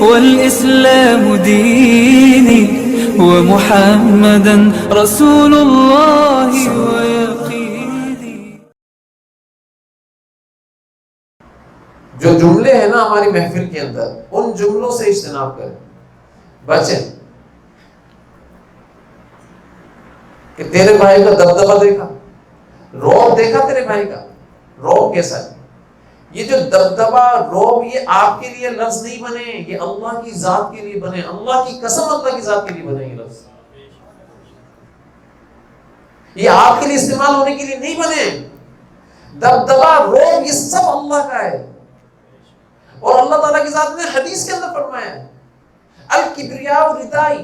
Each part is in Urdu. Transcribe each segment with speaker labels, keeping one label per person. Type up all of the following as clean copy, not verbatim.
Speaker 1: والإسلام ديني ومحمدا رسول الله ويقيني.
Speaker 2: جو جملے ہیں نا ہماری محفل کے اندر، ان جملوں سے اجتناب کریں، بچیں. کہ تیرے بھائی کا دبدبہ دیکھا، روب دیکھا تیرے بھائی کا، روب کیسا ہے؟ یہ جو دبدبہ روب یہ آپ کے لیے لفظ نہیں بنے، یہ اللہ کی ذات کے لیے بنے. اللہ کی قسم اللہ کی ذات کے لیے بنے یہ لفظ. یہ آپ کے لیے استعمال ہونے کے لیے نہیں بنے. دبدبہ روب یہ سب اللہ کا ہے. اور اللہ تعالیٰ کی ذات نے حدیث کے اندر فرمایا ہے الکبریاء ردائی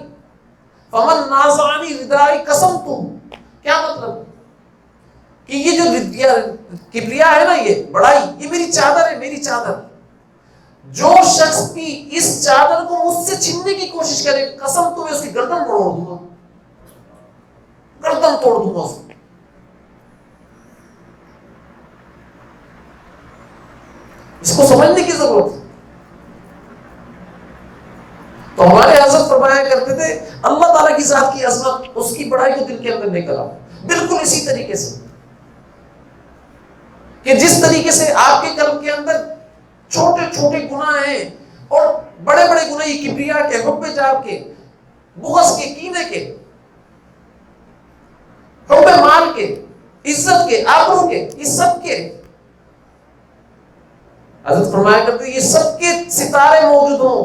Speaker 2: فمن نازعنی ردائی قسمتہ. کیا مطلب؟ کہ یہ جو کبریا ہے نا، یہ بڑائی، یہ میری چادر ہے، میری چادر. جو شخص بھی اس چادر کو مجھ سے چھیننے کی کوشش کرے، قسم تو میں اس کی گردن توڑ دوں گا، گردن توڑ دوں گا اس کو. اس کو سمجھنے کی ضرورت ہے. تو ہمارے حضرت فرمایا کرتے تھے اللہ تعالیٰ کی ذات کی عظمت، اس کی بڑائی کو دل کے اندر لے کر آؤ. بالکل اسی طریقے سے کہ جس طریقے سے آپ کے قلب کے اندر چھوٹے چھوٹے گناہ ہیں اور بڑے بڑے گناہ، یہ کبریا کے، حب جاب کے، بغض کے، کینے کے، حب مال کے، عزت کے، آبرو کے، یہ سب کے حضرت فرمایا کرتے یہ سب کے ستارے موجود ہوں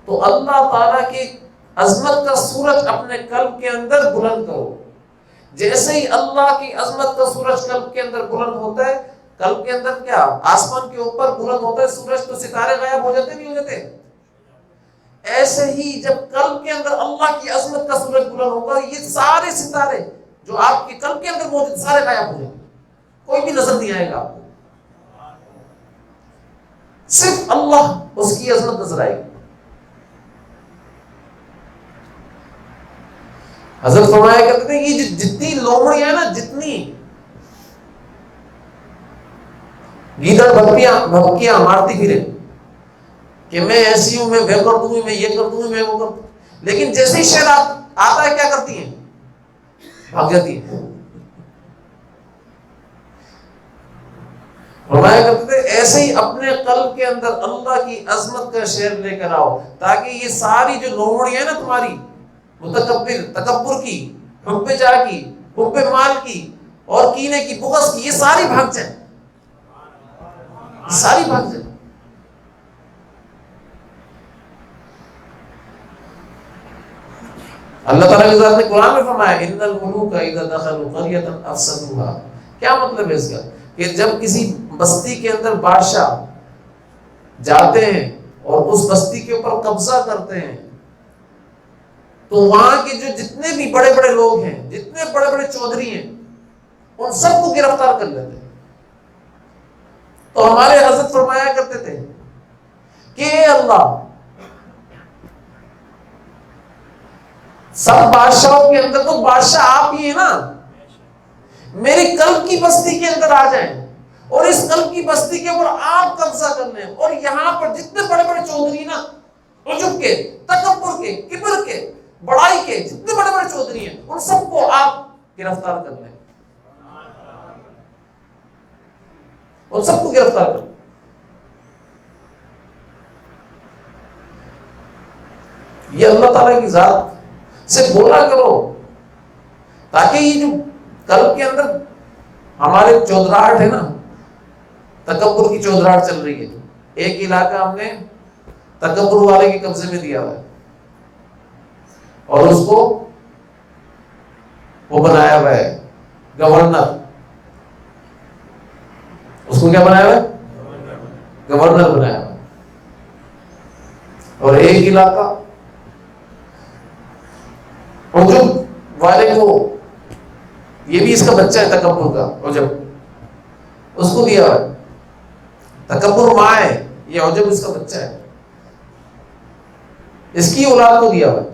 Speaker 2: تو اللہ تعالیٰ کی عظمت کا سورج اپنے قلب کے اندر بلند کرو. جیسے ہی اللہ کی عظمت کا سورج قلب کے اندر بلند ہوتا ہے، قلب کے اندر کیا آسمان کے اوپر بلند ہوتا ہے سورج، تو ستارے غائب ہو جاتے نہیں ہو جاتے؟ ایسے ہی جب قلب کے اندر اللہ کی عظمت کا سورج بلند ہوگا، یہ سارے ستارے جو آپ کے قلب کے اندر موجود سارے غائب ہو جائیں گے، کوئی بھی نظر نہیں آئے گا آپ کو. صرف اللہ، اس کی عظمت نظر آئے گی. حضرت فرمایا کرتے تھے یہ جتنی لومڑیاں ہیں نا، جتنی گیدڑ بھپکیاں مارتی پھرے کہ میں ایسی ہوں، میں وہ کر دوں گی، میں یہ کر دوں گی، میں وہ کر دوں، لیکن جیسے ہی شہر آتا ہے کیا کرتی ہیں؟ بھاگ جاتی ہیں. فرمایا کرتے تھے ایسے ہی اپنے قلب کے اندر اللہ کی عظمت کا شعر لے کر آؤ، تاکہ یہ ساری جو لومڑیاں ہیں نا تمہاری، متکبر، تکبر کی، حب جا کی، حب مال کی اور کینے کی، بغض کی، یہ ساری بھاگ جائیں، ساری بھاگ جائیں. اللہ تعالیٰ کی ذات نے قرآن میں فرمایا ان الملوک اذا دخلوا قریۃ افسدوها. کیا مطلب ہے اس کا؟ کہ جب کسی بستی کے اندر بادشاہ جاتے ہیں اور اس بستی کے اوپر قبضہ کرتے ہیں تو وہاں کے جو جتنے بھی بڑے بڑے لوگ ہیں، جتنے بڑے بڑے چودھری ہیں، ان سب کو گرفتار کر لیتے ہیں. تو ہمارے حضرت فرمایا کرتے تھے کہ اے اللہ، سب بادشاہوں کے اندر تو بادشاہ آپ ہی ہیں نا، میری قلب کی بستی کے اندر آ جائیں اور اس قلب کی بستی کے اوپر آپ قبضہ کر لیں، اور یہاں پر جتنے بڑے بڑے چودھری نا، عجب کے، تکبر کے، کبر کے، بڑائی کے جتنے بڑے بڑے چودھری ہیں، ان سب کو آپ گرفتار کر لیں، ان سب کو گرفتار کر لیں. یہ اللہ تعالیٰ کی ذات سے بولا کرو تاکہ یہ جو قلب کے اندر ہمارے چودراہٹ ہے نا، تکبر کی چودراہٹ چل رہی ہے. ایک علاقہ ہم نے تکبر والے کے قبضے میں دیا ہوا ہے اور اس کو وہ بنایا ہوا ہے گورنر. اس کو کیا بنایا ہوا ہے؟ گورنر بنایا ہوا ہے. اور ایک علاقہ عجب والے کو، یہ بھی اس کا بچہ ہے تکبر کا، عجب، اس کو دیا ہوا ہے. تکبر ماں ہے، یہ عجب اس کا بچہ ہے، اس کی اولاد کو دیا ہوا ہے.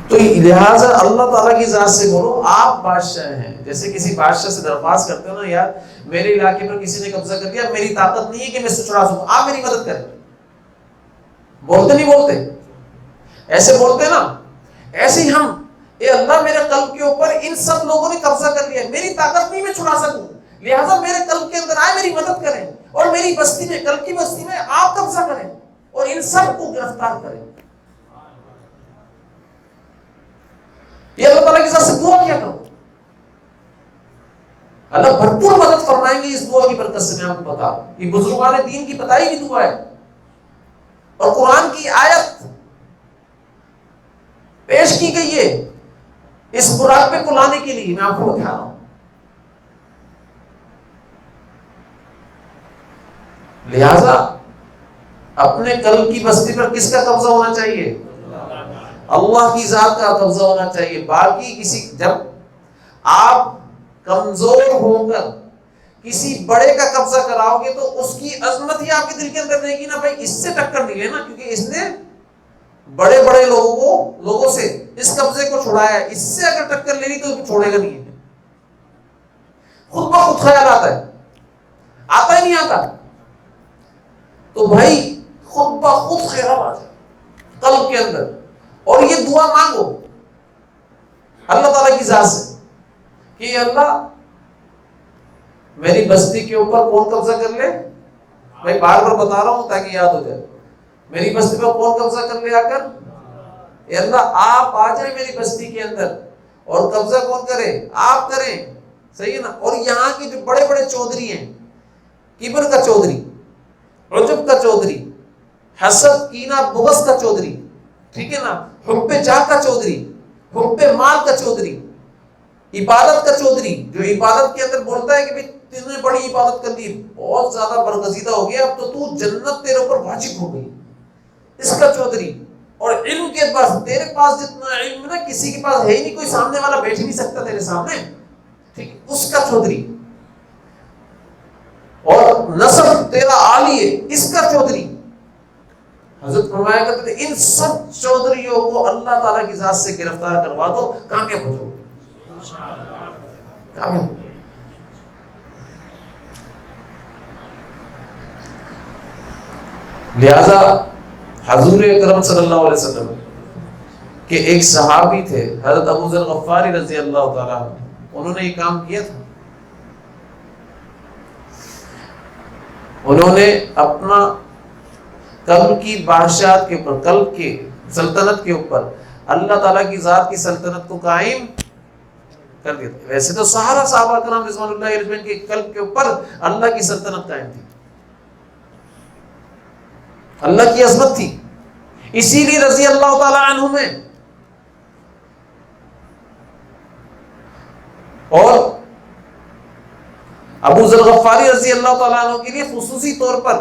Speaker 2: تو لہٰذا اللہ تعالیٰ کی ذات سے بولو آپ بادشاہ ہیں. جیسے کسی بادشاہ سے درخواست کرتے ہو نا، یار میرے علاقے پر کسی نے قبضہ کر لیا، میری طاقت نہیں ہے کہ میں اس سے چھڑا سکوں، آپ میری مدد کریں. بولتے نہیں بولتے؟ ایسے بولتے نا. ایسے ہی ہم، اے اللہ میرے قلب کے اوپر ان سب لوگوں نے قبضہ کر لیا، میری طاقت نہیں میں چھڑا سکوں، لہٰذا میرے قلب کے اندر آئے میری مدد کریں، اور میری بستی میں، قلب کی بستی میں آپ قبضہ کریں اور ان سب کو گرفتار کریں. یہ اللہ تعالیٰ کی ذات سے دعا کیا کرو. اللہ بھرپور مدد فرمائیں گے اس دعا کی برکت سے. میں آپ کو بتا رہا ہوں، یہ بزرگان دین کی بتائی ہوئی دعا ہے اور قرآن کی آیت پیش کی گئی ہے اس مراقبے کو لانے کے لیے. میں آپ کو بتا رہا ہوں. لہذا اپنے قلب کی بستی پر کس کا قبضہ ہونا چاہیے؟ اللہ کی ذات کا قبضہ ہونا چاہیے. باقی کسی، جب آپ کمزور ہو کر کسی بڑے کا قبضہ کراؤ گے تو اس کی عظمت ہی آپ کے دل کے اندر رہے گی نا، بھائی اس سے ٹکر نہیں لینا، کیونکہ اس نے بڑے بڑے لوگوں سے اس قبضے کو چھڑایا ہے، اس سے اگر ٹکر لینی تو چھوڑے گا نہیں. خود بخود خیال آتا ہے، آتا ہی نہیں آتا. تو بھائی خود بخود خیال آ جائے قلب کے اندر، اور یہ دعا مانگو اللہ تعالیٰ کی ذات سے کہ اللہ میری بستی کے اوپر کون قبضہ کر لے. میں بار بار بتا رہا ہوں تاکہ یاد ہو جائے. میری بستی پر کون قبضہ کر لے آ کر؟ اے اللہ آپ آ جائیں میری بستی کے اندر، اور قبضہ کون کرے؟ آپ کریں. صحیح ہے نا. اور یہاں کے جو بڑے بڑے چودھری ہیں، کبر کا چودھری، عجب کا چودھری، حسد کینہ بغض کا چودھری، ٹھیک ہے نا، حب جاہ کا چودھری، حب مال کا چودھری، عبادت کا چودھری، جو عبادت کے اندر بولتا ہے کہ بھئی تم نے بڑی عبادت کر لی، بہت زیادہ برگزیدہ ہو گیا، اب تو جنت تیرے اوپر واجب ہو گئی، اس کا چودھری. اور علم کے پاس، تیرے پاس جتنا علم نا کسی کے پاس ہے ہی نہیں، کوئی سامنے والا بیٹھ ہی نہیں سکتا تیرے سامنے، ٹھیک، اس کا چودھری. اور نسب تیرا عالی ہے، اس کا چودھری. حضرت فرمایا کرتے تھے ان سب چودھریوں کو اللہ تعالیٰ کی ذات سے گرفتار کروا دو، کامیاب ہو جاؤ، کامیاب. لہذا حضور اکرم صلی اللہ علیہ وسلم کے ایک صحابی تھے حضرت ابو ذر غفاری رضی اللہ تعالیٰ عنہ، انہوں نے یہ کام کیا تھا. انہوں نے اپنا قلب کی بادشاہت کے اوپر، قلب کی سلطنت کے اوپر اللہ تعالیٰ کی ذات کی سلطنت کو قائم کر دیا. ویسے تو سارا صحابہ کرام رضوان اللہ اجمعین کے قلب کے اوپر اللہ کی سلطنت قائم تھی، اللہ کی عظمت تھی. اسی لیے رضی اللہ تعالیٰ عنہ میں اور ابو ذر غفاری رضی اللہ تعالیٰ عنہ کے لیے خصوصی طور پر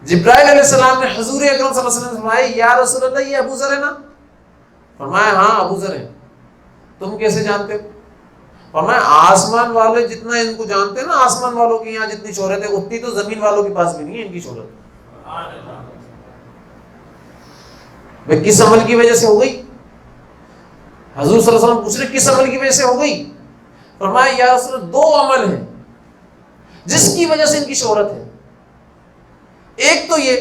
Speaker 2: جبرائیل علیہ السلام نے حضور اکرم صلی اللہ علیہ وسلم سے فرمایا یا رسول اللہ یہ ابو ذر ہے نا؟ فرمایا ہاں ابو ذر ہے. تم کیسے جانتے ہو؟ فرمایا آسمان والے جتنا ان کو جانتے ہیں نا، آسمان والوں کی یہاں جتنی شہرت ہے اتنی تو زمین والوں کے پاس بھی نہیں ہے ان کی شہرت. میں کس عمل کی وجہ سے ہو گئی؟ حضور صلی اللہ علیہ وسلم پوچھ رہے کس عمل کی وجہ سے ہو گئی؟ فرمایا یا رسول اللہ دو عمل ہیں جس کی وجہ سے ان کی شہرت ہے. ایک تو یہ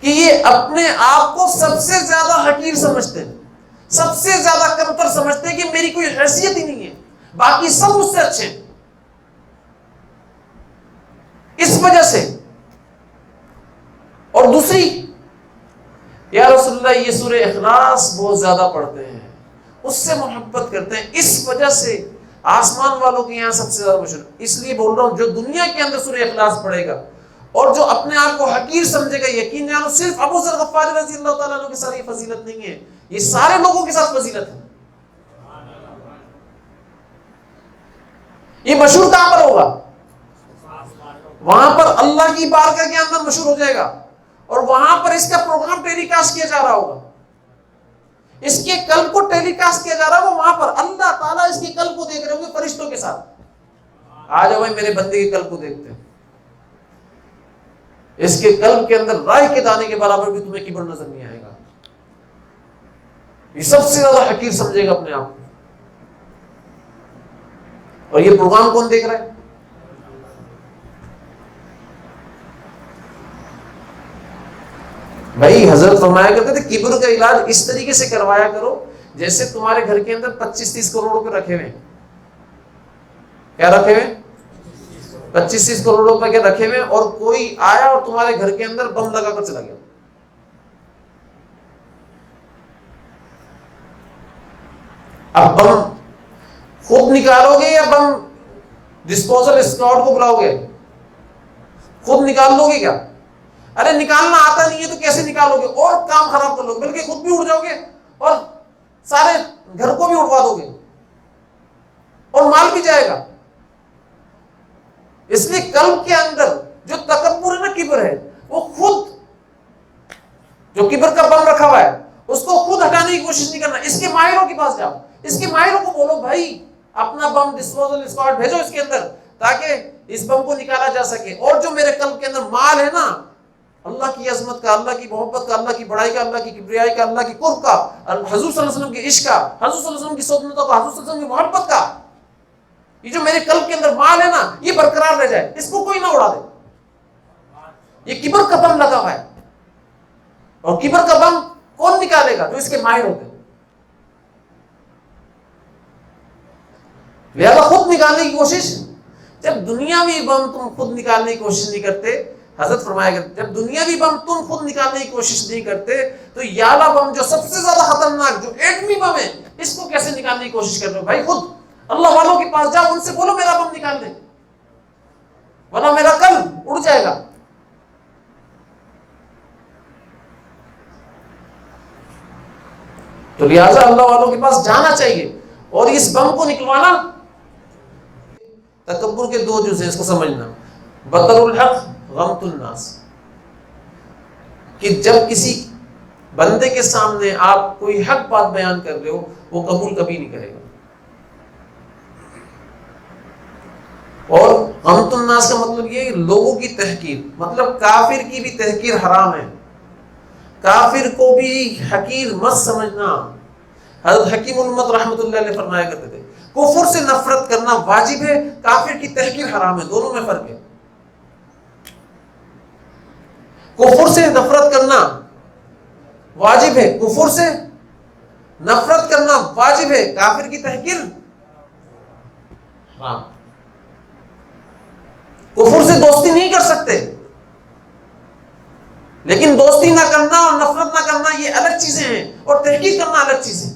Speaker 2: کہ یہ اپنے آپ کو سب سے زیادہ حقیر سمجھتے ہیں، سب سے زیادہ کمتر سمجھتے ہیں کہ میری کوئی حیثیت ہی نہیں ہے، باقی سب مجھ سے اچھے ہیں. اس وجہ سے. اور دوسری یا رسول اللہ یہ سورہ اخلاص بہت زیادہ پڑھتے ہیں، اس سے محبت کرتے ہیں، اس وجہ سے آسمان والوں کے یہاں سب سے زیادہ مشہور. اس لیے بول رہا ہوں جو دنیا کے اندر سورہ اخلاص پڑھے گا اور جو اپنے آپ کو حقیر سمجھے گا، یقین جانو صرف ابو ذر غفاری رضی اللہ تعالیٰ عنہ کے ساتھ یہ فضیلت نہیں ہے، یہ سارے لوگوں کے ساتھ فضیلت ہے. یہ مشہور کہاں پر ہوگا؟ وہاں پر اللہ کی بارگاہ کے اندر مشہور ہو جائے گا، اور وہاں پر اس کا پروگرام ٹیلی کاسٹ کیا جا رہا ہوگا، اس کے قلب کو ٹیلی کاسٹ کیا جا رہا ہوگا. وہاں پر اللہ تعالیٰ اس کے قلب کو دیکھ رہے ہوں گے فرشتوں کے ساتھ. آ جاؤ بھائی میرے بندے کے قلب کو دیکھتے ہیں. اس کے قلب کے اندر رائے کے دانے کے برابر بھی تمہیں کبر نظر نہیں آئے گا. یہ سب سے زیادہ حقیر سمجھے گا اپنے آپ کو. اور یہ پروگرام کون دیکھ رہا ہے؟ بھائی حضرت فرمایا کرتے تھے کبر کا علاج اس طریقے سے کروایا کرو جیسے تمہارے گھر کے اندر 25-30 کروڑ روپے رکھے ہوئے. کیا رکھے ہوئے؟ 25-30 کروڑ روپے کے رکھے ہوئے، اور کوئی آیا اور تمہارے گھر کے اندر بم لگا کر چلا گیا. اب بم خود نکالو گے یا بم ڈسپوزل اسکواڈ کو بلاؤ گے؟ خود نکال لو گے کیا؟ ارے نکالنا آتا نہیں ہے تو کیسے نکالو گے؟ اور کام خراب کر لو گے، بلکہ خود بھی اڑ جاؤ گے اور سارے گھر کو بھی اڑوا دو گے اور مال بھی جائے گا. اس لیے قلب کے اندر جو تکبر ہے نا، کبر ہے، وہ خود جو کبر کا بم رکھا ہوا ہے اس کو خود ہٹانے کی کوشش نہیں کرنا. اس کے ماہروں کے پاس جاؤ، اس کے ماہروں کو بولو بھائی اپنا بم ڈسپوزل اسکواڈ بھیجو اس کے اندر تاکہ اس بم کو نکالا جا سکے. اور جو میرے قلب کے اندر مال ہے نا، اللہ کی عظمت کا، اللہ کی محبت کا، اللہ کی بڑائی کا، اللہ کی کبریائی کا، اللہ کی قرب کا، حضور صلی اللہ علیہ وسلم کے عشق کا، حضور صلی اللہ علیہ وسلم کی سنتوں کا، حضور صلی اللہ علیہ وسلم کی محبت کا، یہ جو میرے قلب کے اندر مال ہے نا، یہ برقرار رہ جائے، اس کو کوئی نہ اڑا دے. یہ کبر کا بم لگا ہوا ہے، اور کبر کا بم کون نکالے گا؟ جو اس کے ماہر ہوتے ہیں. لہذا خود نکالنے کی کوشش، جب دنیاوی بم تم خود نکالنے کی کوشش نہیں کرتے، حضرت فرمایا کرتے جب دنیاوی بم تم خود نکالنے کی کوشش نہیں کرتے تو یالا بم جو سب سے زیادہ خطرناک، جو ایٹمی بم ہے، اس کو کیسے نکالنے کی کوشش کر رہے ہو؟ بھائی خود اللہ والوں کے پاس جاؤ، ان سے بولو میرا بم نکال دے، ورنہ میرا قلب اڑ جائے گا. تو لہٰذا اللہ والوں کے پاس جانا چاہیے، اور اس بم کو نکلوانا. تکبر کے دو جز ہیں، اس کو سمجھنا. بطر الحق، غمت الناس، کہ جب کسی بندے کے سامنے آپ کوئی حق بات بیان کر رہے ہو وہ قبول کبھی نہیں کرے گا. اور غمت الناس کا مطلب یہ ہے لوگوں کی تحقیر، مطلب کافر کی بھی تحقیر حرام ہے، کافر کو بھی حقیر مت سمجھنا. حضرت حکیم الامت رحمۃ اللہ علیہ فرمایا کرتے تھے کفر سے نفرت کرنا واجب ہے، کافر کی تحقیر حرام ہے. دونوں میں فرق ہے. کفر سے نفرت کرنا واجب ہے، کفر سے نفرت کرنا واجب ہے، کافر کی تحقیر حرام. کفر سے دوستی نہیں کر سکتے، لیکن دوستی نہ کرنا اور نفرت نہ کرنا یہ الگ چیزیں ہیں، اور تحقیر کرنا الگ چیزیں.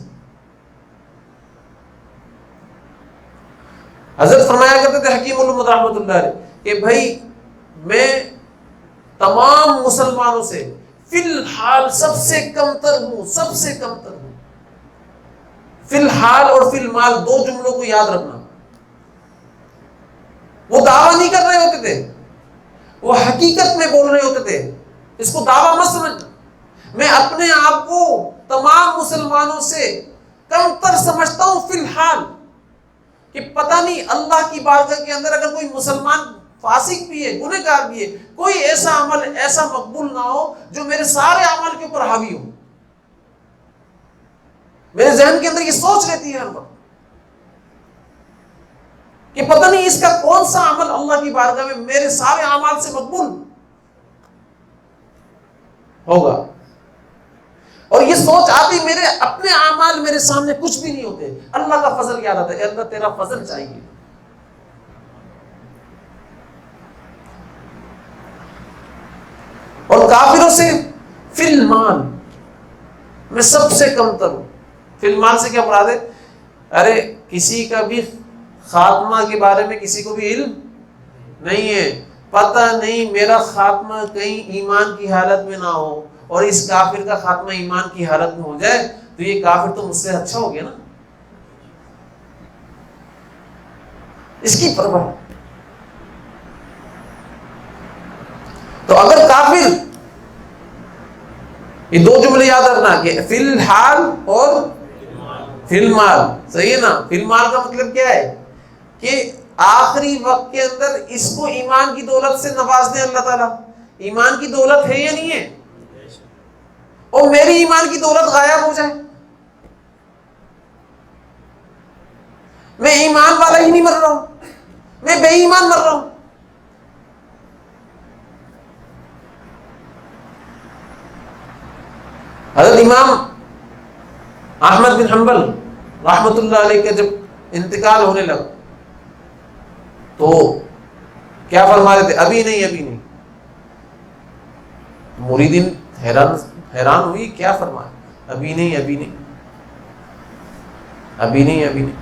Speaker 2: حضرت فرمایا کرتے تھے حکیم الامت رحمۃ اللہ علیہ کہ بھائی میں تمام مسلمانوں سے فی الحال سب سے کمتر ہوں، سب سے کمتر ہوں. فی الحال اور فی المال دو جملوں کو یاد رکھنا. وہ دعویٰ نہیں کر رہے ہوتے تھے، وہ حقیقت میں بول رہے ہوتے تھے. اس کو دعویٰ مت سمجھنا. میں اپنے آپ کو تمام مسلمانوں سے کمتر سمجھتا ہوں فی الحال، کہ پتہ نہیں اللہ کی بارگاہ کے اندر اگر کوئی مسلمان فاسق بھی ہے، گنہگار بھی ہے، کوئی ایسا عمل ایسا مقبول نہ ہو جو میرے سارے اعمال کے اوپر حاوی ہو. میرے ذہن کے اندر یہ سوچ رہتی ہے ہر وقت کہ پتہ نہیں اس کا کون سا عمل اللہ کی بارگاہ میں میرے سارے اعمال سے مقبول ہوگا. اور یہ سوچ آتی میرے اپنے اعمال میرے سامنے کچھ بھی نہیں ہوتے، اللہ کا فضل یاد آتا ہے. اللہ تیرا فضل چاہیے. اور کافروں سے فی المال میں سب سے کمتر ہوں. فی المال سے کیا مراد ہے؟ ارے کسی کا بھی خاتمہ کے بارے میں کسی کو بھی علم نہیں ہے، پتہ نہیں میرا خاتمہ کہیں ایمان کی حالت میں نہ ہو اور اس کافر کا خاتمہ ایمان کی حالت میں ہو جائے تو یہ کافر تو مجھ سے اچھا ہو گیا نا. اس کی پرواہ. تو اگر کافر، یہ دو جملے یاد رکھنا کہ فی الحال اور فی المال، صحیح ہے نا. فی المال کا مطلب کیا ہے کہ آخری وقت کے اندر اس کو ایمان کی دولت سے نواز دیں اللہ تعالیٰ. ایمان کی دولت ہے یا نہیں ہے؟ اور میری ایمان کی دولت غائب ہو جائے میں ایمان والا ہی نہیں مر رہا ہوں، میں بے ایمان مر رہا ہوں. حضرت امام احمد بن حنبل رحمۃ اللہ علیہ کا جب انتقال ہونے لگا تو کیا فرما رہے تھے؟ ابھی نہیں ابھی نہیں. مریدین حیران ہوئی، کیا فرمایا؟ ابھی نہیں ابھی نہیں ابھی نہیں ابھی نہیں.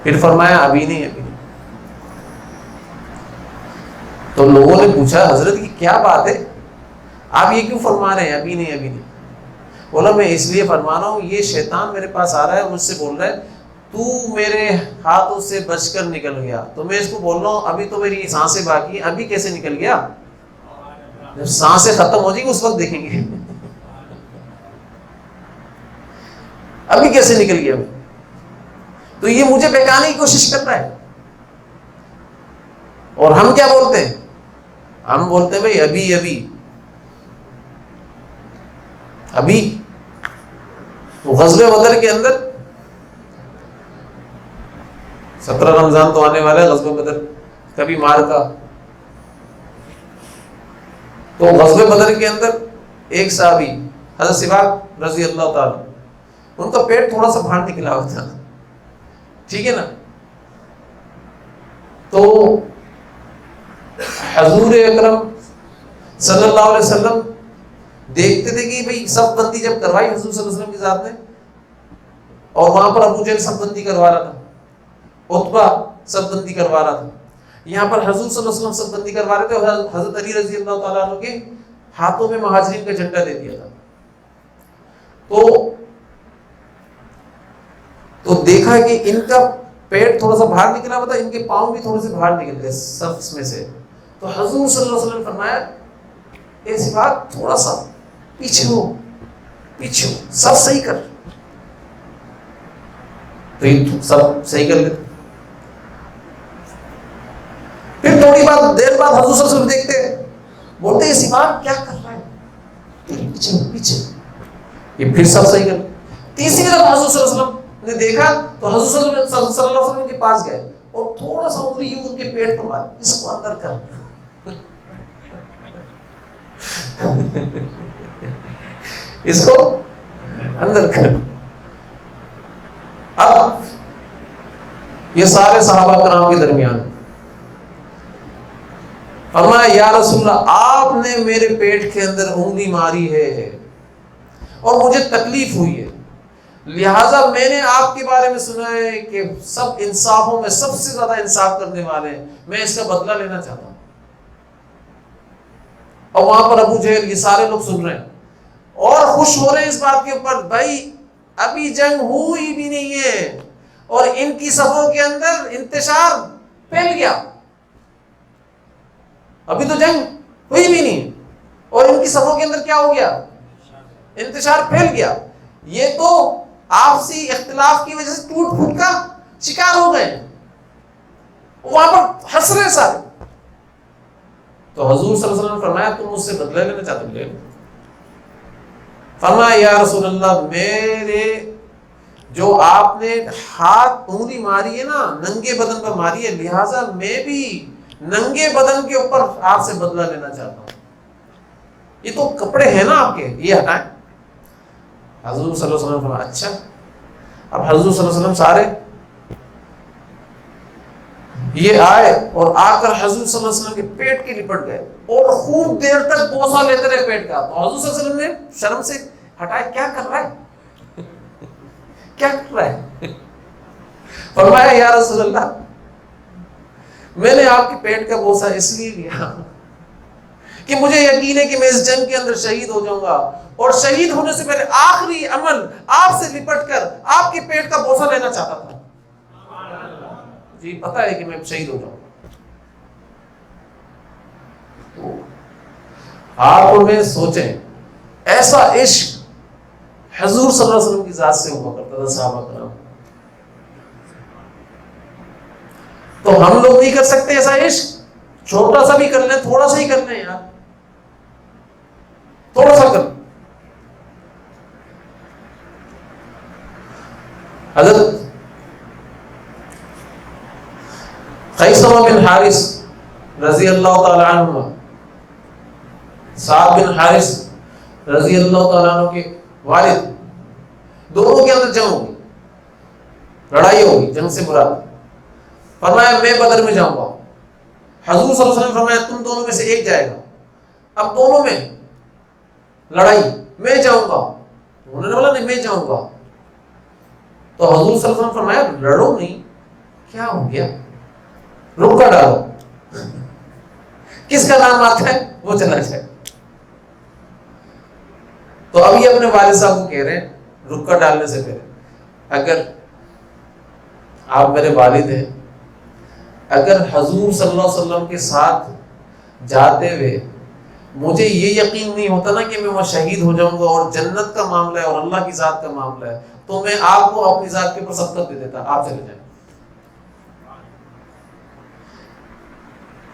Speaker 2: پھر فرمایا ابھی نہیں ابھی نہیں. تو لوگوں نے پوچھا حضرت کی کیا بات ہے، آپ یہ کیوں فرما رہے ہیں ابھی نہیں ابھی نہیں؟ بولا میں اس لیے فرما رہا ہوں، یہ شیطان میرے پاس آ رہا ہے، مجھ سے بول رہا ہے تو میرے ہاتھوں سے بچ کر نکل گیا. تو میں اس کو بول رہا ہوں ابھی تو میری سانسیں باقی ہیں. ابھی کیسے نکل گیا؟ جب سانسیں ختم ہو جائیں گی اس وقت دیکھیں گے. ابھی کیسے نکل گیا؟ تو یہ مجھے بہکانے کی کوشش کر رہا ہے. اور ہم کیا بولتے ہیں؟ ہم بولتے ہیں بھائی ابھی ابھی ابھی. تو غزوہ بدر کے اندر 17 رمضان تو آنے والا ہے، غزوہ بدر کبھی مار کا. تو غزوہ بدر کے اندر ایک صحابی حضرت سباق رضی اللہ تعالی، ان کا پیٹ تھوڑا سا باہر نکلا ہوا تھا، ٹھیک ہے نا. تو حضور اکرم صلی اللہ علیہ وسلم دیکھتے تھے کہ بھئی صف بندی جب کروائی حضور صلی اللہ علیہ وسلم کی ذات نے، اور وہاں پر ابو جہل صف بندی کروا رہا تھا، عتبہ صف بندی کروا رہا تھا، یہاں پر حضور صلی اللہ علیہ وسلم صف بندی کروا رہے تھے، اور حضرت علی رضی اللہ تعالیٰ عنہ کے ہاتھوں میں مہاجرین کا جھنڈا دے دیا تھا. تو دیکھا کہ ان کا پیٹ تھوڑا سا باہر نکلا ہوا تھا، ان کے پاؤں بھی تھوڑے سے باہر نکل گئے صف میں سے. تو حضور صلی اللہ علیہ وسلم نے فرمایا ایسی بات تھوڑا سا پیچھے ہو سب صحیح کر. تو یہ سب صحیح کر لیتے. پھر تھوڑی دیر بعد حضور صلی اللہ علیہ وسلم دیکھتے، بولتے ایسی بات کیا کر رہا ہے، پیچھے. یہ پھر سب صحیح کر. تیسری دفعہ حضور صلی اللہ علیہ وسلم نے دیکھا تو حضور صلی اللہ علیہ وسلم کے پاس گئے اور تھوڑا سا انگلی یوں ان کے پیٹ پر ماری، اس کو اندر کر. اس کو اندر کر. اب یہ سارے صحابہ کرام کے درمیان فرمایا یا رسول اللہ آپ نے میرے پیٹ کے اندر انگلی ماری ہے اور مجھے تکلیف ہوئی ہے، لہذا میں نے آپ کے بارے میں سنا ہے کہ سب انصافوں میں سب سے زیادہ انصاف کرنے والے ہیں، میں اس کا بدلہ لینا چاہتا ہوں. اور وہاں پر ابو جہل یہ سارے لوگ سن رہے ہیں اور خوش ہو رہے ہیں اس بات کے اوپر، بھائی ابھی جنگ ہوئی بھی نہیں ہے اور ان کی صفوں کے اندر انتشار پھیل گیا. ابھی تو جنگ ہوئی بھی نہیں اور ان کی صفوں کے اندر کیا ہو گیا؟ انتشار پھیل گیا. یہ تو آپسی اختلاف کی وجہ سے ٹوٹ پھوٹ کا شکار ہو گئے، وہاں پر ہنس رہے سارے. تو حضور صلی اللہ علیہ وسلم نے فرمایا تم مجھ سے بدلہ لینا چاہتے ہو؟ لے لو. فرمایا یا رسول اللہ میرے جو آپ نے ہاتھ انگلی ماری ہے نا ننگے بدن پر ماری ہے، لہٰذا میں بھی ننگے بدن کے اوپر آپ سے بدلہ لینا چاہتا ہوں. یہ تو کپڑے ہیں نا آپ کے، یہ ہٹائیں. حضور صلی اللہ علیہ وسلم فرمایا اچھا. اب حضور صلی اللہ علیہ وسلم سارے یہ آئے اور آ کر حضور صلی اللہ علیہ وسلم کے پیٹ کے لپٹ گئے اور خوب دیر تک بوسہ لیتے رہے پیٹ کا. تو حضور صلی اللہ علیہ وسلم نے شرم سے ہٹائے، کیا کر رہا ہے کیا کر رہا ہے؟ فرمایا یا رسول اللہ میں نے آپ کے پیٹ کا بوسہ اس لیے لیا کہ مجھے یقین ہے کہ میں اس جنگ کے اندر شہید ہو جاؤں گا، اور شہید ہونے سے پہلے آخری عمل آپ سے لپٹ کر آپ کے پیٹ کا بوسہ لینا چاہتا تھا. جی پتا ہے کہ میں شہید ہو جاؤں. تو آپ میں سوچیں ایسا عشق حضور صلی اللہ علیہ وسلم کی ذات سے ہوا کرتا تھا صحابہ کرام. تو ہم لوگ نہیں کر سکتے ایسا عشق؟ چھوٹا سا بھی کر لیں، تھوڑا سا ہی کر لیں یار، تھوڑا سا کر. حضرت خیثمہ بن حارث رضی اللہ تعالی عنہ، سعد بن حارث رضی اللہ تعالیٰ عنہ کے والد، دونوں کے اندر جنگ ہوگی، لڑائی ہوگی، جنگ سے مراد فرمایا میں بدر میں جاؤں گا. حضور صلی اللہ علیہ وسلم فرمایا تم دونوں میں سے ایک جائے گا. اب دونوں میں لڑائی، میں جاؤں گا. انہوں نے بولا نہیں میں جاؤں گا. تو حضور صلی اللہ علیہ وسلم فرمایا لڑو نہیں، کیا ہو گیا، رک کر ڈالو، کس کا نام آتا ہے وہ چلا جائے. تو اب یہ اپنے والد صاحب کو کہہ رہے ہیں رک کر ڈالنے سے پہلے اگر آپ میرے والد ہیں، اگر حضور صلی اللہ علیہ وسلم کے ساتھ جاتے ہوئے مجھے یہ یقین نہیں ہوتا نا کہ میں وہاں شہید ہو جاؤں گا اور جنت کا معاملہ ہے اور اللہ کی ذات کا معاملہ ہے، تو میں آپ کو اپنی ذات کے اوپر سبقت دے دیتا، آپ چلے جائیں.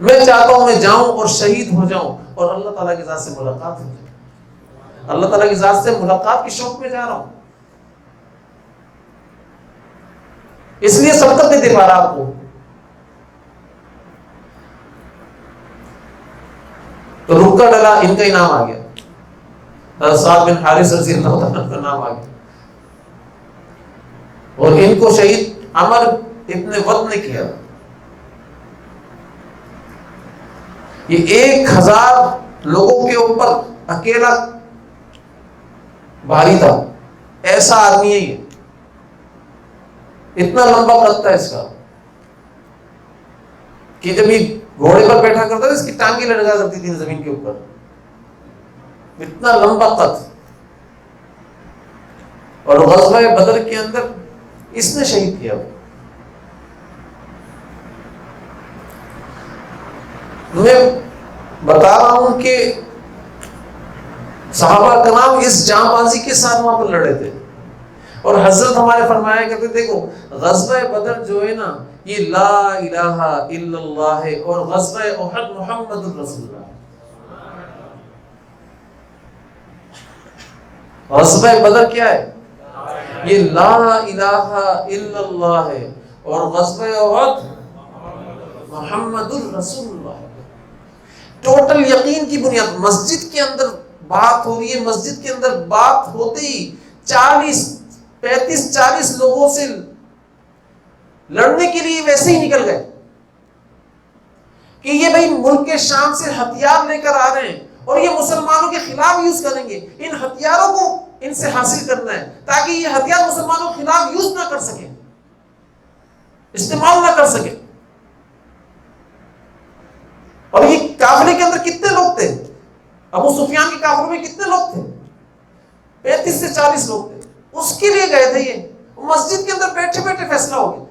Speaker 2: میں چاہتا ہوں میں جاؤں اور شہید ہو جاؤں اور اللہ تعالیٰ کی ذات سے ملاقات ہو جائے. اللہ تعالیٰ کی ذات سے ملاقات کی شوق میں جا رہا ہوں، اس لیے سبقت نہیں دے پا رہا آپ کو. تو رک کر ڈالا، ان کا ہی نام آ گیا، سعد بن حارث رضی اللہ تعالیٰ کا نام آ گیا. اور ان کو شہید عمر ابن ود نے کیا. یہ 1000 لوگوں کے اوپر اکیلا بھاری تھا، ایسا آدمی ہے یہ، اتنا لمبا قد تھا اس کا کہ جب یہ گھوڑے پر بیٹھا کرتا تھا اس کی ٹانگیں لٹکا کرتی تھی زمین کے اوپر، اتنا لمبا قد. اور غزوہ بدر کے اندر اس نے شہید کیا. میں بتا رہا ہوں کہ صحابہ کرام اس جاں بازی کے ساتھ وہاں پر لڑے تھے. اور حضرت ہمارے فرمایا کرتے دیکھو غزوہ بدر جو ہے نا یہ لا الہ الا اللہ ہے، اور غزوہ احد محمد الرسول اللہ. غزوہ بدر کیا ہے؟ یہ لا الہ الا اللہ ہے، اور غزوہ احد محمد الرسول اللہ. ٹوٹل یقین کی بنیاد. مسجد کے اندر بات ہو رہی ہے، مسجد کے اندر بات ہوتے ہی 35-40 لوگوں سے لڑنے کے لیے ویسے ہی نکل گئے کہ یہ بھائی ملک کے شام سے ہتھیار لے کر آ رہے ہیں اور یہ مسلمانوں کے خلاف یوز کریں گے. ان ہتھیاروں کو ان سے حاصل کرنا ہے تاکہ یہ ہتھیار مسلمانوں کے خلاف یوز نہ کر سکیں، استعمال نہ کر سکیں. اور یہ کافلے کے اندر کتنے لوگ تھے؟ ابو سفیان کے کافلے میں کتنے لوگ تھے؟ 35 سے 40 لوگ تھے. اس کے لیے گئے تھے. یہ مسجد کے اندر بیٹھے بیٹھے فیصلہ ہو گیا.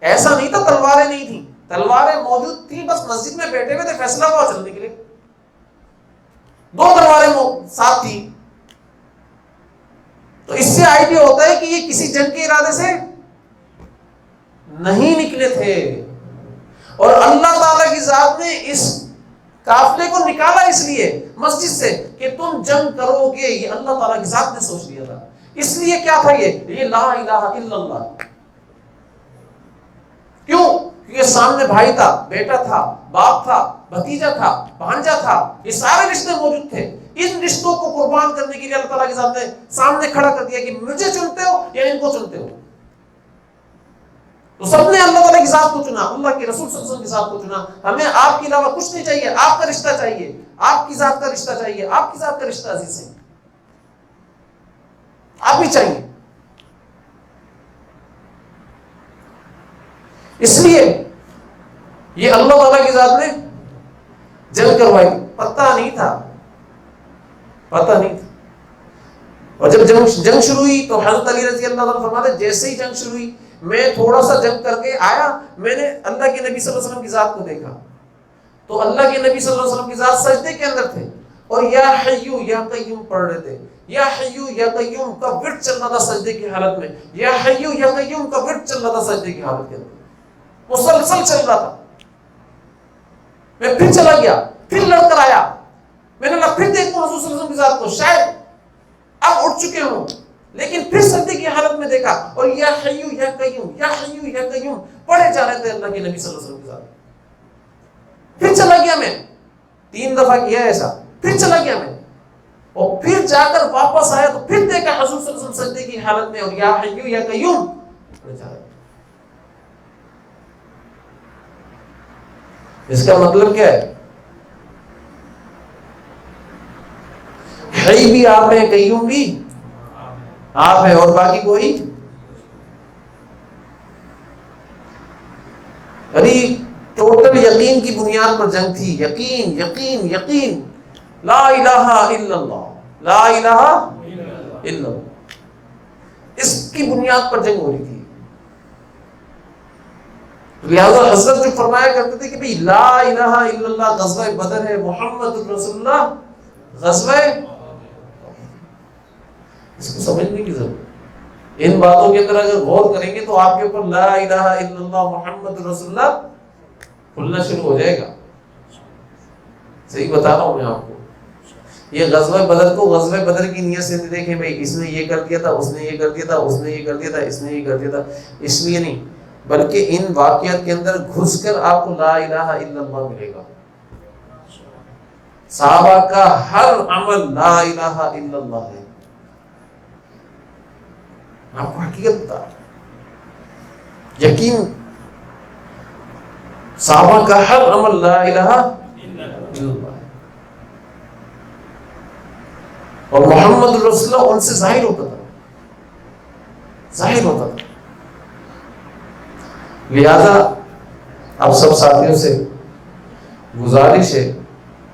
Speaker 2: ایسا نہیں تھا تلواریں نہیں تھیں، تلواریں موجود تھیں، بس مسجد میں بیٹھے ہوئے تھے، فیصلہ ہوا چلنے کے لیے. 2 تلواریں ساتھ تھیں. تو اس سے آئیڈیا ہوتا ہے کہ یہ کسی جنگ کے ارادے سے نہیں نکلے تھے، اور اللہ تعالیٰ کی ذات نے اس قافلے کو نکالا اس لیے مسجد سے کہ تم جنگ کرو گے. یہ اللہ تعالیٰ کی ذات نے سوچ لیا تھا. اس لیے کیا تھا یہ لا الہ الا اللہ. کیوں؟ کیونکہ سامنے بھائی تھا، بیٹا تھا، باپ تھا، بھتیجا تھا، بھانجا تھا، یہ سارے رشتے موجود تھے. ان رشتوں کو قربان کرنے کے لیے اللہ تعالیٰ کی ذات نے سامنے کھڑا کر دیا کہ مجھے چنتے ہو یا ان کو چنتے ہو. تو سب نے اللہ تعالیٰ کی ذات کو چنا، اللہ کے رسول صلی اللہ علیہ وسلم کی ذات کو چنا. ہمیں آپ کے علاوہ کچھ نہیں چاہیے، آپ کا رشتہ چاہیے، آپ کی ذات کا رشتہ چاہیے، آپ کی ذات کا رشتہ عزیز ہے، آپ ہی چاہیے. اس لیے یہ اللہ تعالیٰ کی ذات نے جنگ کروائی. پتہ نہیں تھا. اور جب جنگ شروع ہوئی تو حضرت علی رضی اللہ عنہ فرماتے جیسے ہی جنگ شروع ہوئی میں تھوڑا سا جنگ کر کے آیا، میں نے اللہ کے نبی صلی اللہ علیہ وسلم کی ذات کو دیکھا تو اللہ کے نبی صلی اللہ علیہ وسلم کی ذات سجدے کے اندر تھے اور یا حیو یا قیوم پڑھ رہے تھے. یا حیو یا قیوم کا ورد چل رہا تھا سجدے کی حالت میں. یا حیو یا قیوم کا ورد چل رہا تھا سجدے کی حالت کے اندر، مسلسل چل رہا تھا. میں پھر چلا گیا، پھر لڑ کر آیا، میں نے کہا پھر دیکھوں حضور صلی اللہ علیہ وسلم کی ذات کو، شاید اب اٹھ چکے ہوں، لیکن پھر سجدے کی حالت میں دیکھا اور یا حیو یا قیوم یا حیو یا قیوم پڑھے جا رہے تھے اللہ کے نبی صلی اللہ علیہ وسلم کے ساتھ. پھر چلا گیا میں 3 دفعہ کیا ایسا, پھر چلا گیا میں, اور پھر جا کر واپس آیا تو پھر دیکھا حضور صلی اللہ علیہ وسلم سجدے کی حالت میں اور یا حیو یا قیوم پڑھے جا رہے. اس کا مطلب کیا ہے؟ حی بھی آپ ہے, قیوم بھی آپ ہے, اور باقی کوئی. ارے ٹوٹل یقین کی بنیاد پر جنگ تھی. یقین یقین یقین, لا الہ الا اللہ, لا الہ الا اللہ, اس کی بنیاد پر جنگ ہو رہی تھی. لہذا حضرت جو فرمایا کرتے تھے کہ بھئی لا الہ الا اللہ غزوہ بدر ہے, محمد رسول اللہ غزوہ. اس کو سمجھنے کی ضرورت. ان باتوں کے اندر اگر غور کریں گے تو آپ کے اوپر لا الہ الا اللہ محمد رسول اللہ کھلنا شروع ہو جائے گا. صحیح بتا رہا ہوں میں آپ کو. یہ غزوہ بدر کو غزوہ بدر کی نیت سے دیکھیں بھئی اس نے یہ کر دیا تھا, اس نے یہ کر دیا تھا, اس نے یہ کر دیا تھا, اس نے یہ کر دیا تھا, اس لیے نہیں, بلکہ ان واقعات کے اندر گھس کر آپ کو لا الہ الا اللہ ملے گا. صحابہ کا ہر عمل لا الہ الا اللہ ہے. آپ کو حقیقت بتا یقین, صحابہ کا ہر عمل لا الہ الا اللہ ہے, اور محمد رسول اللہ ان سے ظاہر ہوتا تھا, ظاہر ہوتا تھا. لہذا اب سب ساتھیوں سے گزارش ہے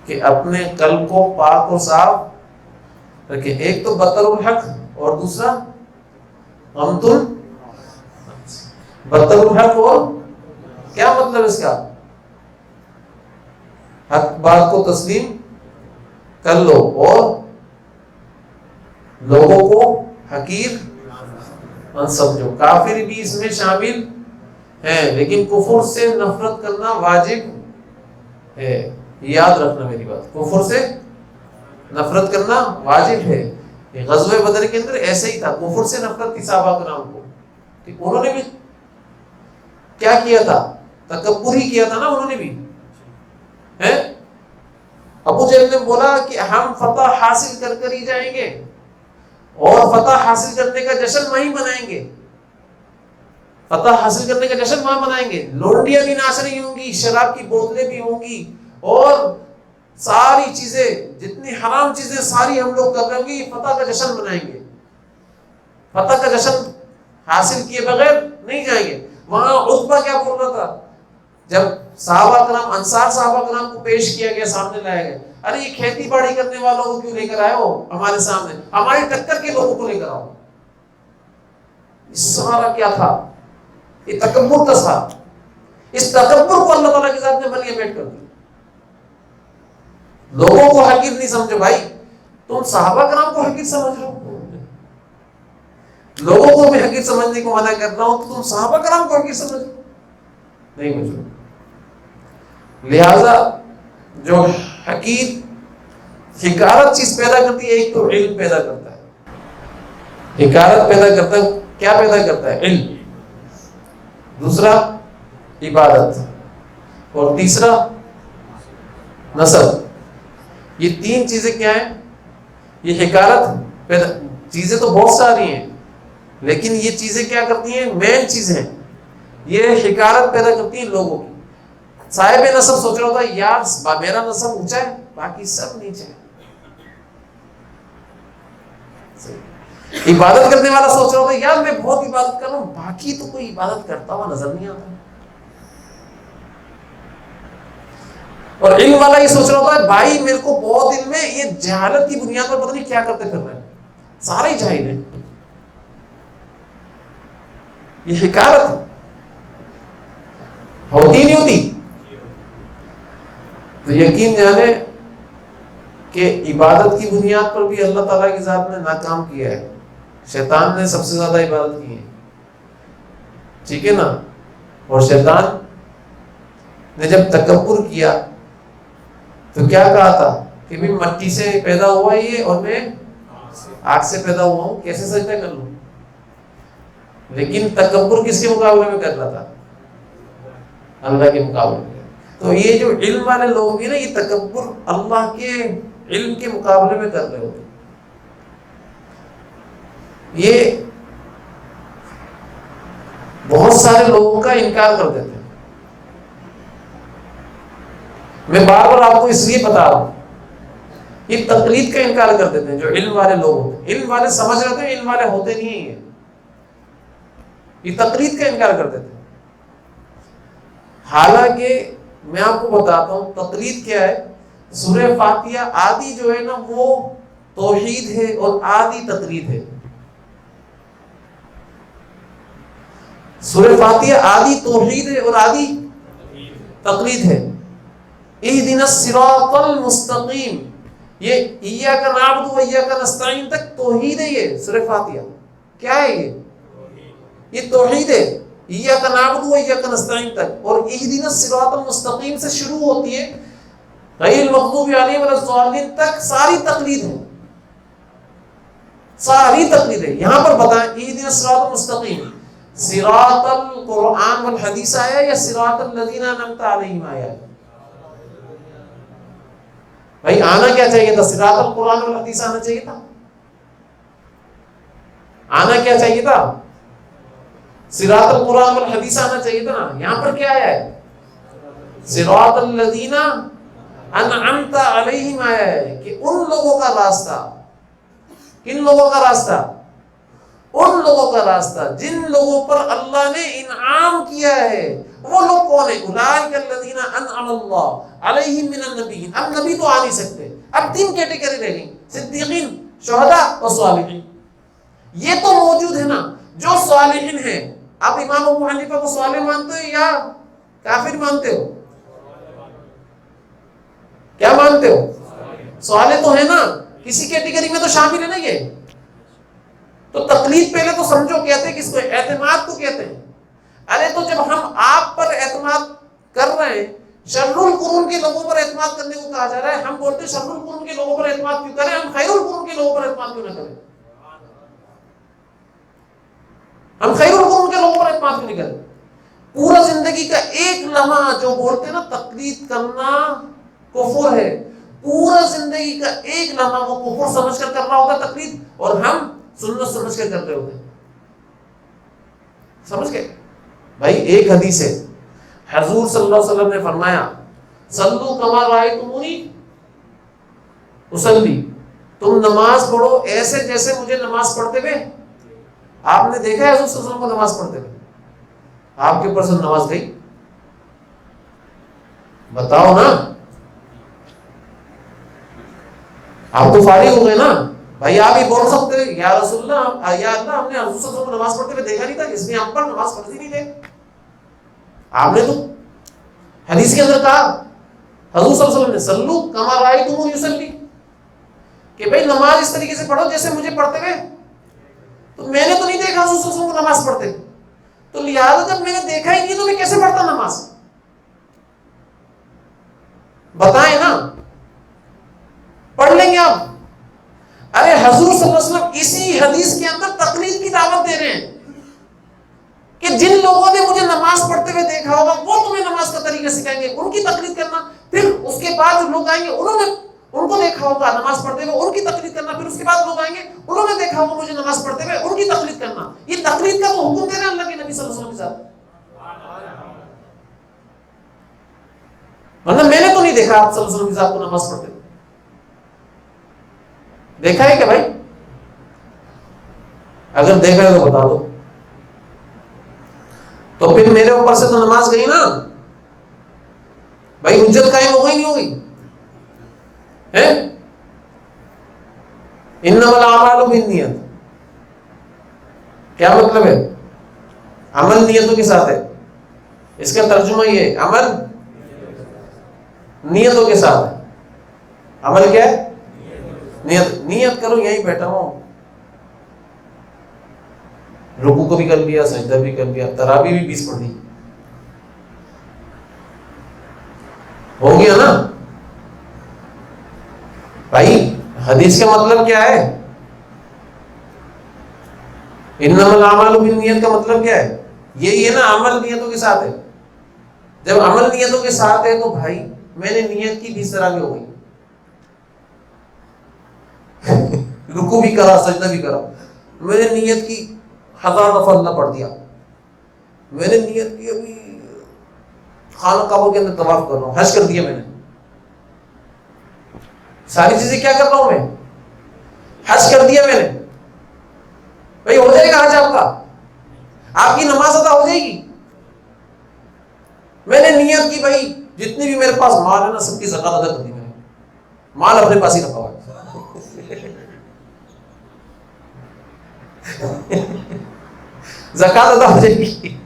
Speaker 2: کہ اپنے قلب کو پاک اور صاف رکھیں. ایک تو بطر الحق اور دوسرا غمت النفس. بطر الحق اور کیا مطلب اس کا؟ حق بات کو تسلیم کر لو اور لوگوں کو حقیر مت سمجھو. کافر بھی اس میں شامل ہے, لیکن کفر سے نفرت کرنا واجب ہے. یاد رکھنا میری بات, کفر سے نفرت کرنا واجب ہے. غزوہ بدر کے اندر ایسے ہی تھا, کفر سے نفرت تھی صحابہ کرام کو. انہوں نے بھی کیا کیا تھا؟ تکبر ہی کیا تھا نا انہوں نے بھی. ابو جہل نے بولا کہ ہم فتح حاصل کر کر ہی جائیں گے اور فتح حاصل کرنے کا جشن وہیں منائیں گے. فتح حاصل کرنے کا جشن وہاں منائیں گے. لونڈیاں بھی ناچ رہی ہوں گی, شراب کی بوتلیں بھی ہوں گی, اور ساری چیزیں جتنی حرام چیزیں ساری ہم لوگ کر رہے ہوں گے. یہ فتح کا جشن منائیں گے. فتح کا جشن حاصل کیے بغیر نہیں جائیں گے. وہاں عتبہ کیا بول رہا تھا جب صحابہ کرام, انصار صحابہ کرام کو پیش کیا گیا, سامنے لایا گیا, ارے یہ کھیتی باڑی کرنے والوں کو کیوں لے کر آئے ہو ہمارے سامنے, ہماری ٹکر کے لوگوں کو لے کر آؤ. اس سارا کیا تھا؟ یہ تکبر تھا. اس تکبر کو اللہ تعالیٰ کی ذات نے ملیہ میٹ کر دیا. لوگوں کو حقیر نہیں سمجھو بھائی, تم صحابہ کرام کو حقیر سمجھ رہے ہو. لوگوں کو میں حقیر سمجھنے کو منع کر رہا ہوں تو تم صحابہ کرام کو حقیر سمجھ نہیں مجھے. لہذا جو حقیر حقارت چیز پیدا کرتی ہے, ایک تو علم پیدا کرتا ہے, حقارت پیدا کرتا ہے. کیا پیدا کرتا ہے؟ علم. دوسرا عبادت, اور تیسرا نسب. یہ 3 چیزیں کیا ہیں؟ یہ حقارت پیدا, چیزیں تو بہت ساری ہیں لیکن یہ چیزیں کیا کرتی ہیں؟ مین چیزیں یہ حقارت پیدا کرتی ہیں لوگوں کی. صاحب نسب سوچ رہا ہوتا ہے یار میرا نسب اونچا ہے باقی سب نیچے ہے. عبادت کرنے والا سوچ رہا ہوتا ہے یار میں بہت عبادت کر رہا ہوں باقی تو کوئی عبادت کرتا ہوا نظر نہیں آتا. اور علم والا یہ سوچ رہا ہوتا ہے بھائی میرے کو بہت علم ہے, یہ جہالت کی بنیاد پر پتہ نہیں کیا کرتے پھر رہے ہیں, سارے ہی جاہل ہیں. یہ حقارت ہوتی نہیں ہوتی. تو یقین جانے کہ عبادت کی بنیاد پر بھی اللہ تعالیٰ کی ذات نے ناکام کیا ہے. شیطان نے سب سے زیادہ عبادت کی ہے, ٹھیک ہے نا. اور شیطان نے جب تکبر کیا تو کیا کہا تھا کہ بھی مٹی سے پیدا ہوا یہ اور میں آگ سے پیدا ہوا ہوں، کیسے سجدہ کر لوں؟ لیکن تکبر کس کے مقابلے میں کر رہا تھا؟ اللہ کے مقابلے میں۔ تو یہ جو علم والے لوگ بھی نا، یہ تکبر اللہ کے علم کے مقابلے میں کر رہے ہوتے۔ یہ بہت سارے لوگوں کا انکار کر دیتے ہیں۔ میں بار بار آپ کو اس لیے بتا رہا ہوں، یہ تقلید کا انکار کر دیتے ہیں جو علم والے لوگ ہوتے ہیں۔ علم والے سمجھ رہتے ہیں، علم والے ہوتے نہیں ہیں، یہ تقلید کا انکار کر دیتے ہیں۔ حالانکہ میں آپ کو بتاتا ہوں تقلید کیا ہے۔ سورہ فاتحہ آدھی جو ہے نا وہ توحید ہے اور آدھی تقلید ہے۔ سورہ فاتحہ آدھی توحید ہے اور آدھی تقلید ہے۔ اہدنا الصراط المستقیم، یہ ایاک نعبد و ایاک نستعین تک توحید ہے۔ یہ سورہ فاتحہ کیا ہے؟ یہ توحید ہے، ایاک نعبد و ایاک نستعین تک، اور اہدنا الصراط المستقیم سے شروع ہوتی ہے غیر المغضوب علیہم ولا الضالین تک، ساری تقلید ہے، ساری تقلید ہے۔ یہاں پر بتائیں اہدنا الصراط المستقیم صراط القرآن والحدیث آیا یا صراط الذین انعمت علیہم آیا ہے؟ بھائی آنا کیا چاہیے تھا؟ صراط القرآن والحدیث آنا چاہیے تھا، آنا کیا چاہیے تھا؟ صراط القرآن والحدیث آنا چاہیے تھا نا۔ یہاں پر کیا آیا ہے؟ صراط الذین انعمت علیہم آیا ہے، کہ ان لوگوں کا راستہ، کن لوگوں کا راستہ؟ ان لوگوں کا راستہ جن لوگوں پر اللہ نے انعام کیا ہے۔ وہ لوگ کون ہیں؟ اولئک الذین انعم اللہ علیہم من النبیین۔ اب نبی تو آ نہیں سکتے، اب تین کیٹیگری رہ گئی، صدیقین، شہداء اور صالحین۔ یہ تو موجود ہے نا جو صالحین ہیں۔ آپ امام ابو حنیفہ کو صالح مانتے ہو یا کافر مانتے ہو؟ کیا مانتے ہو؟ صالح تو ہے نا، کسی کیٹیگری میں تو شامل ہے نا یہ۔ تو تقلید پہلے تو سمجھو کہتے ہیں کس کو؟ اعتماد کو کہتے ہیں۔ ارے تو جب ہم آپ پر اعتماد کر رہے ہیں، شر القرون کے لوگوں پر اعتماد کرنے کو کہا جا رہا ہے، ہم بولتے ہیں شر القرون کے لوگوں پر اعتماد کیوں کریں، ہم خیر القرون کے لوگوں پر اعتماد کیوں نہ کریں؟ ہم خیر القرون کے لوگوں پر اعتماد کیوں نہیں کریں؟ پورا زندگی کا ایک لمحہ جو بولتے ہیں نا تقلید کرنا کفر ہے، پورا زندگی کا ایک لمحہ وہ کفر سمجھ کر رہا ہوتا ہے تقلید، اور ہم سنت سمجھ کر رہے ہوتے ہیں۔ سمجھ گئے بھائی؟ ایک حدیث ہے، حضور صلی اللہ علیہ وسلم نے فرمایا صلو کما رأیتمونی اصلی، تم نماز پڑھو ایسے جیسے مجھے نماز پڑھتے ہوئے۔ آپ نے دیکھا ہے حضور صلی اللہ علیہ وسلم کو نماز پڑھتے ہوئے؟ آپ کے اوپر سے نماز گئی؟ بتاؤ نا، آپ تو فارغ ہو گئے نا بھائی۔ آپ ہی بول سکتے یا رسول اللہ، یا اللہ ہم نے حضور صلی اللہ علیہ وسلم کو نماز پڑھتے ہوئے دیکھا نہیں تھا، اس لیے ہم پر نماز پڑھتی نہیں تھے۔ آپ نے تو حدیث کے اندر کہا حضور صلی اللہ علیہ وسلم نے صلو کما رأیتمونی یصلی، کہ بھائی نماز اس طریقے سے پڑھو جیسے مجھے پڑھتے ہوئے۔ تو میں نے تو نہیں دیکھا حضور صلی اللہ علیہ وسلم کو نماز پڑھتے، تو لہٰذا جب میں نے دیکھا ہی نہیں تو میں کیسے پڑھتا نماز؟ بتائیں نا، پڑھ لیں گے آپ؟ ارے حضور صلی اللہ علیہ وسلم اسی حدیث کے اندر تقلید کی دعوت دے رہے ہیں کہ جن لوگوں نے مجھے نماز پڑھتے ہوئے دیکھا ہوگا وہ تمہیں نماز کا طریقہ سکھائیں گے، ان کی تقلید کرنا۔ پھر اس کے بعد جو لوگ آئیں گے انہوں نے ان کو دیکھا ہوگا نماز پڑھتے ہوئے، ان کی تقلید کرنا۔ پھر اس کے بعد لوگ آئیں گے انہوں نے دیکھا ہوگا مجھے نماز پڑھتے ہوئے، ان کی تقلید کرنا۔ یہ تقلید کا تو حکم دے رہے ہیں اللہ کے نبی صلی اللہ علیہ وسلم کے ساتھ، ورنہ میں نے تو نہیں دیکھا آپ صلی اللہ علیہ وسلم کے ساتھ کو نماز پڑھتے ہوئے۔ دیکھا ہے کیا بھائی؟ اگر دیکھا ہے تو بتا دو۔ تو پھر میرے اوپر سے تو نماز گئی نا بھائی، حجت قائم ہو گئی نہیں ہوگی؟ انما الاعمال بالنیات، کیا مطلب ہے؟ عمل نیتوں کے ساتھ ہے۔ اس کا ترجمہ یہ، عمل نیتوں کے ساتھ ہے۔ عمل کیا ہے؟ نیت کرو، یہیں بیٹھا ہوں، رکوع کو بھی کر لیا، سجدہ بھی کر لیا، تراویح بھی 20 پڑھ دی، ہو گیا نا بھائی؟ حدیث کا مطلب کیا ہے؟ انما الاعمال بالنیت کا مطلب کیا ہے؟ یہی ہے نا، عمل نیتوں کے ساتھ ہے. جب عمل نیتوں کے ساتھ ہے تو بھائی میں نے نیت کی 20 طرح کی ہو گئی. رکوع بھی کرا، سجدہ بھی کرا، میں نے نیت کی 1000 دفعہ اللہ پڑھ دیا، میں نے نیت کی ابھی خانہ کعبہ کے اندر طواف کر رہا ہوں، حج کر دیا میں نے. ساری چیزیں کیا کر رہا ہوں میں؟ حج کر دیا میں نے. بھائی ہو جائے گا حج آپ کا؟ آپ کی نماز ادا ہو جائے گی؟ میں نے نیت کی بھائی جتنی بھی میرے پاس مال ہے نا سب کی زکات ادا کر دی میں نے، مال اپنے پاس ہی رکھا ہوا ہے. زکات ادا ہو جائے گی؟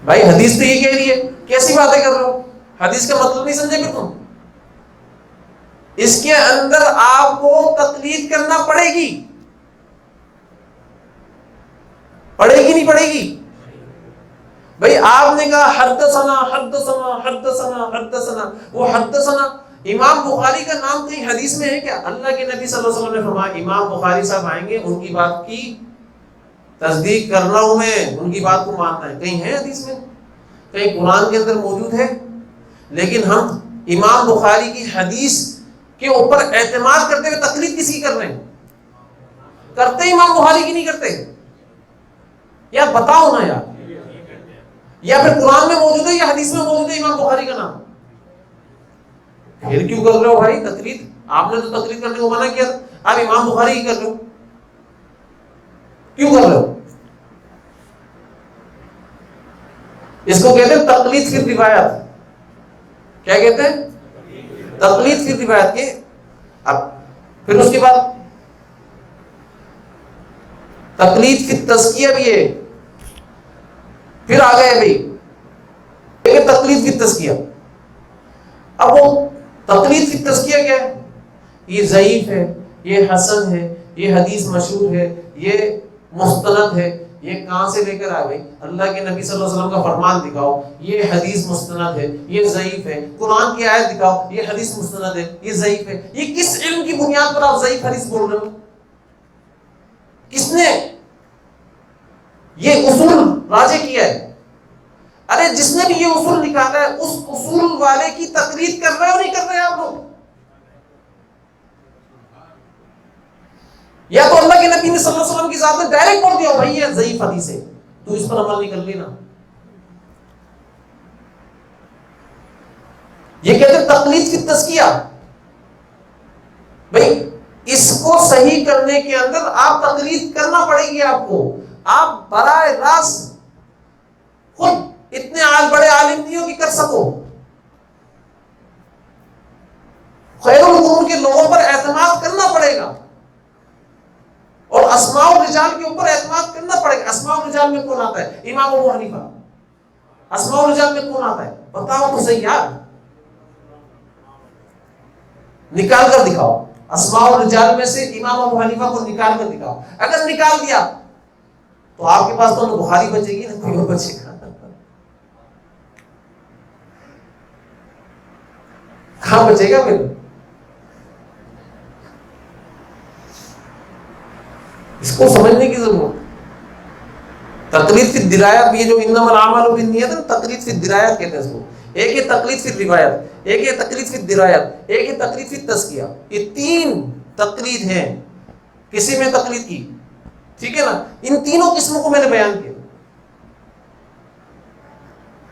Speaker 2: بھائی حدیث تو یہ کہہ رہی ہے، کیسی باتیں کر رہے ہو؟ حدیث کا مطلب نہیں سمجھے پھر تم. اس کے اندر آپ کو تقلید کرنا پڑے گی. پڑے گی نہیں پڑے گی؟ بھائی آپ نے کہا حدثنا حدثنا حدثنا حدثنا، وہ حدثنا امام بخاری کا نام کہیں حدیث میں ہے کیا؟ اللہ کے نبی صلی اللہ علیہ وسلم نے فرمایا امام بخاری صاحب آئیں گے، ان کی بات کی تصدیق کرنا ہوں میں، ان کی بات کو ماننا ہے. کہیں ہے حدیث میں؟ کہیں قرآن کے اندر موجود ہے؟ لیکن ہم امام بخاری کی حدیث کے اوپر اعتماد کرتے ہوئے تقلید کس کی کر رہے ہیں؟ کرتے امام بخاری کی نہیں کرتے؟ یا بتاؤ نا یار، یا پھر قرآن میں موجود ہے یا حدیث میں موجود ہے امام بخاری کا نام؟ پھر کیوں کر رہے ہو بھائی تقلید؟ آپ نے تو تقلید کرنے کو منع کیا تھا، آپ امام بخاری کی کر رہے ہو، کیوں کر رہے ہو؟ اس کو کہتے ہیں تقلید فی روایت. کیا کہتے ہیں؟ تقلید فی روایت کے. اب پھر اس کے بعد تقلید فی تزکیہ بھی ہے. پھر آ گئے بھائی تقلید فی تزکیہ. اب وہ تقلید فی تزکیہ کیا ہے؟ یہ ضعیف ہے، یہ حسن ہے، یہ حدیث مشہور ہے، یہ مستند ہے. یہ کہاں سے لے کر آئے بھائی؟ اللہ کے نبی صلی اللہ علیہ وسلم کا فرمان دکھاؤ، یہ حدیث مستند ہے، یہ ضعیف ہے. قرآن کی آیت دکھاؤ، یہ حدیث مستند ہے، یہ ضعیف ہے. یہ کس علم کی بنیاد پر آپ ضعیف حدیث بول رہے ہو؟ کس نے یہ اصول راجع کیا ہے؟ ارے جس نے بھی یہ اصول نکالا ہے اس اصول والے کی تقلید کر رہے ہو نہیں کر رہے آپ لوگ؟ یا تو اللہ کے نبی نے صلی اللہ علیہ وسلم کی ذات نے ڈائریکٹ بول دیا بھائی یہ ضعیف حدیث ہے، تو اس پر عمل نہیں کر لینا. یہ کہتے ہیں تقلید فی تزکیہ. بھائی اس کو صحیح کرنے کے اندر آپ تقلید کرنا پڑے گی آپ کو. آپ براہ راست خود اتنے بڑے عالم نہیں ہو کہ کر سکو. خیر القرون کے لوگوں پر اعتماد کرنا پڑے گا اور اسماء الرجال کے اوپر اعتماد کرنا پڑے گا. اسماء الرجال میں کون آتا ہے؟ امام ابو حنیفہ. اسماء الرجال میں کون آتا ہے؟ بتاؤ تو صحیح یار، نکال کر دکھاؤ. اسماء الرجال میں سے امام ابو حنیفہ کو نکال کر دکھاؤ. اگر نکال دیا تو آپ کے پاس تو نہ بخاری بچے گی نہ کوئی اور بچے گا. کہاں بچے گا پھر؟ اس کو سمجھنے کی ضرورت. تقلید فی الدرایات، یہ جو انما الاعمال بالنیات ہے تقلید فی الدرایات کہتے ہیں اس کو. ایک ہے تقلید فی الروایت، ایک ہے تقلید فی الدرایات، ایک ہے تقلید فی التزکیہ. یہ 3 تقلید ہیں کسی میں تقلید کی. ٹھیک ہے نا؟ ان تینوں قسموں کو میں نے بیان کیا،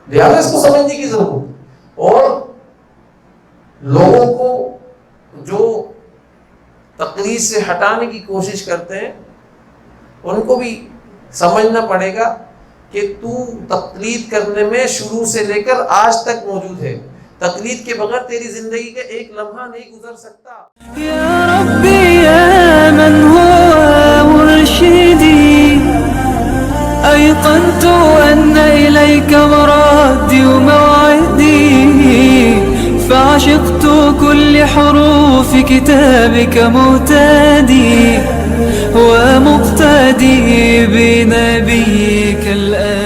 Speaker 2: لہٰذا اس کو سمجھنے کی ضرورت. اور لوگوں کو جو تقلید سے ہٹانے کی کوشش کرتے ہیں ان کو بھی سمجھنا پڑے گا کہ تو تقلید کرنے میں شروع سے لے کر آج تک موجود ہے. تقلید کے بغیر تیری زندگی کا ایک لمحہ نہیں گزر سکتا.
Speaker 1: یا ربی یا من هو مرشدی ایقنت ان الیک مرادی و موعدی فعشقت كل حروف كتابك مهتدي ومقتدي بنبيك الآن.